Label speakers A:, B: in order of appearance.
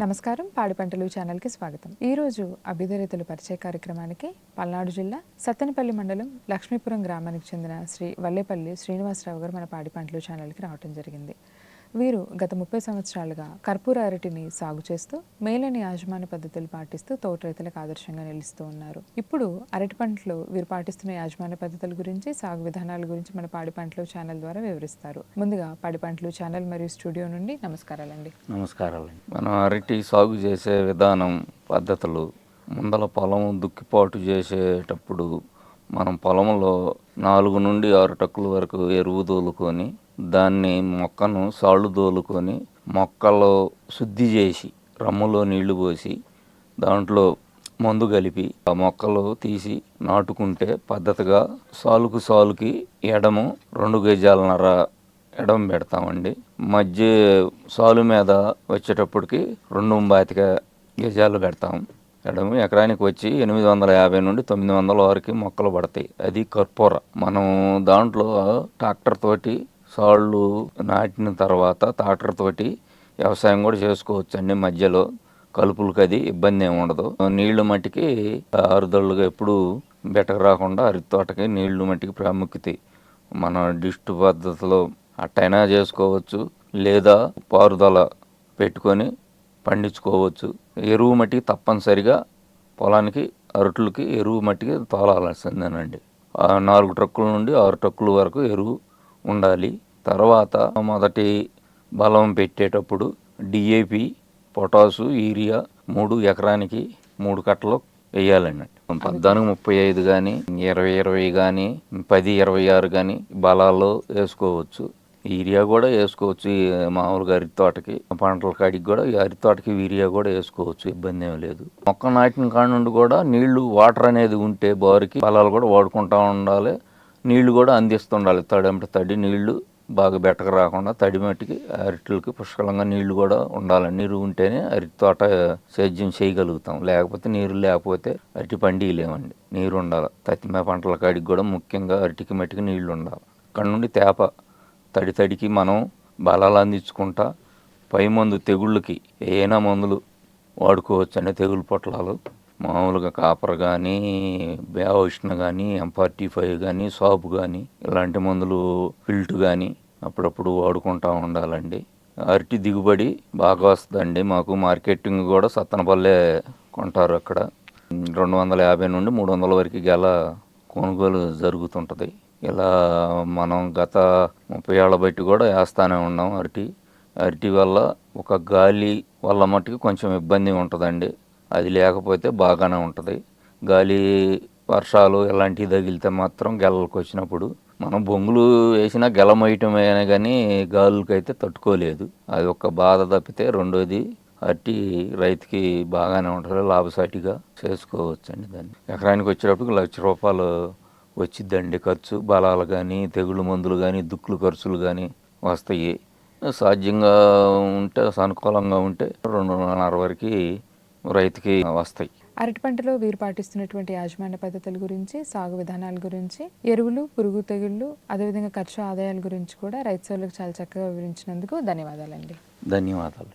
A: నమస్కారం, పాడి పంటలు ఛానల్కి స్వాగతం. ఈరోజు అభ్యుదయ రైతుల పరిచయ కార్యక్రమానికి పల్నాడు జిల్లా సత్తెనపల్లి మండలం లక్ష్మీపురం గ్రామానికి చెందిన శ్రీ వల్లేపల్లి శ్రీనివాసరావు గారు మన పాడి పంటలు ఛానల్కి రావడం జరిగింది. వీరు గత 30 సంవత్సరాలుగా కర్పూర అరటిని సాగు చేస్తూ మేలైన యాజమాన్య పద్ధతులు పాటిస్తూ తోట రైతులకు ఆదర్శంగా నిలుస్తూ ఉన్నారు. ఇప్పుడు అరటి పంటలో వీరు పాటిస్తున్న యాజమాన్య పద్ధతుల గురించి, సాగు విధానాల గురించి మన పాడి పంటలు ఛానల్ ద్వారా వివరిస్తారు. ముందుగా పాడి పంటలు ఛానల్ మరియు స్టూడియో నుండి నమస్కారాలండి.
B: నమస్కారాలండి. మనం అరటి సాగు చేసే విధానం, పద్ధతులు, ముందల పొలం దుక్కిపాటు చేసేటప్పుడు మనం పొలంలో 4 నుండి 6 టక్కుల వరకు ఎరువు తోలుకొని దాన్ని మొక్కను సాళ్ళు తోలుకొని మొక్కలో శుద్ధి చేసి రమ్ములో నీళ్లు పోసి దాంట్లో మందు కలిపి ఆ మొక్కలు తీసి నాటుకుంటే పద్ధతిగా సాలుకి ఎడము 2 గజాలన్నర ఎడం పెడతామండి. మధ్య సాలు మీద వచ్చేటప్పటికి 2 గజాలు పెడతాం. ఎడము ఎకరానికి వచ్చి 850 నుండి 900 వరకు మొక్కలు పడతాయి. అది కర్పూర. మనం దాంట్లో ట్రాక్టర్ తోటి సాళ్ళు నాటిన తర్వాత ట్రాక్టర్ తోటి వ్యవసాయం కూడా చేసుకోవచ్చు అండి. మధ్యలో కలుపులకి అది ఇబ్బంది ఏమి ఉండదు. నీళ్లు మట్టికి ఆరుదళ్ళుగా ఎప్పుడు బెటకు రాకుండా అరటి తోటకి నీళ్లు మట్టికి ప్రాముఖ్యత. మన డిస్టు పద్ధతిలో అట్టైనా చేసుకోవచ్చు, లేదా పారుదల పెట్టుకొని పండించుకోవచ్చు. ఎరువు మట్టికి తప్పనిసరిగా పొలానికి అరటులకి ఎరువు మట్టికి తోలాల్సిందేనండి. 4 ట్రక్కుల నుండి 6 ట్రక్కుల వరకు ఎరువు ఉండాలి. తర్వాత మొదటి బలం పెట్టేటప్పుడు డిఏపి, పొటాసు, యూరియా 3 ఎకరానికి 3 కట్టలు వేయాలండి. 14-35 కానీ 20-20 కానీ 10-26 కానీ బలాల్లో వేసుకోవచ్చు. యూరియా కూడా వేసుకోవచ్చు. మామూలుగా అరటి తోటకి పంటల కాడికి కూడా అరటి తోటకి యూరియా కూడా వేసుకోవచ్చు, ఇబ్బంది ఏమి లేదు. మొక్క నాటిన కాడ నుండి కూడా నీళ్లు, వాటర్ అనేది ఉంటే బోరికి పొలాలు కూడా వాడుకుంటూ ఉండాలి. నీళ్లు కూడా అందిస్తుండాలి. తడి నీళ్లు బాగా బెటకు రాకుండా తడి మట్టికి అరటిలకి పుష్కలంగా నీళ్లు కూడా ఉండాలి. నీరు ఉంటేనే అరటి తోట సేద్యం చేయగలుగుతాం. లేకపోతే నీరు లేకపోతే అరటి పండియలేమండి. నీరు ఉండాలి. తత్తిమే పంటల కాడికి కూడా ముఖ్యంగా అరటికి మట్టికి నీళ్లు ఉండాలి. అక్కడ నుండి తేప తడికి మనం బలాలు అందించుకుంటా పై మందు తెగుళ్ళకి ఏమైనా మందులు వాడుకోవచ్చు అండి. తెగులు పొట్లాలు మామూలుగా కాపర్ కానీ, బేవష్ణ కానీ, M45 కానీ, సాపు కానీ ఇలాంటి మందులు, ఫిల్ట్ కానీ అప్పుడప్పుడు వాడుకుంటూ ఉండాలండి. అరటి దిగుబడి బాగా వస్తుందండి. మాకు మార్కెటింగ్ కూడా సత్తెనపల్లె కొంటారు. అక్కడ 250 నుండి 300 వరకు గెల కొనుగోలు జరుగుతుంటుంది. ఇలా మనం గత 30 ఏళ్ళ బట్టి కూడా వేస్తూనే ఉన్నాం. అరటి వల్ల ఒక గాలి వల్ల మట్టుకు కొంచెం ఇబ్బంది ఉంటుందండి. అది లేకపోతే బాగానే ఉంటుంది. గాలి, వర్షాలు ఇలాంటివి తగిలితే మాత్రం గెలలకు వచ్చినప్పుడు మనం బొంగులు వేసినా గెల మొయ్యటమే కానీ గాలులకి అయితే తట్టుకోలేదు. అది ఒక బాధ తప్పితే రెండోది అరటి రైతుకి బాగానే ఉంటుంది. లాభసాటిగా చేసుకోవచ్చండి. దాన్ని ఎకరానికి వచ్చేటప్పుడు ₹1,00,000 వచ్చిద్దండి ఖర్చు. బలాలు కానీ, తెగుళ్ళు మందులు కానీ, దుక్కులు ఖర్చులు కానీ వస్తాయి. సాధ్యంగా ఉంటే, అనుకూలంగా ఉంటే 2.5 వరకు రైతుకి వస్తాయి.
A: అరటి పంటలో వీరు పాటిస్తున్నటువంటి యాజమాన్య పద్ధతుల గురించి, సాగు విధానాల గురించి, ఎరువులు, పురుగు తెగుళ్ళు, అదేవిధంగా ఖర్చు ఆదాయాల గురించి కూడా రైతు సోదరులకు చాలా చక్కగా వివరించినందుకు ధన్యవాదాలండి.
B: ధన్యవాదాలు.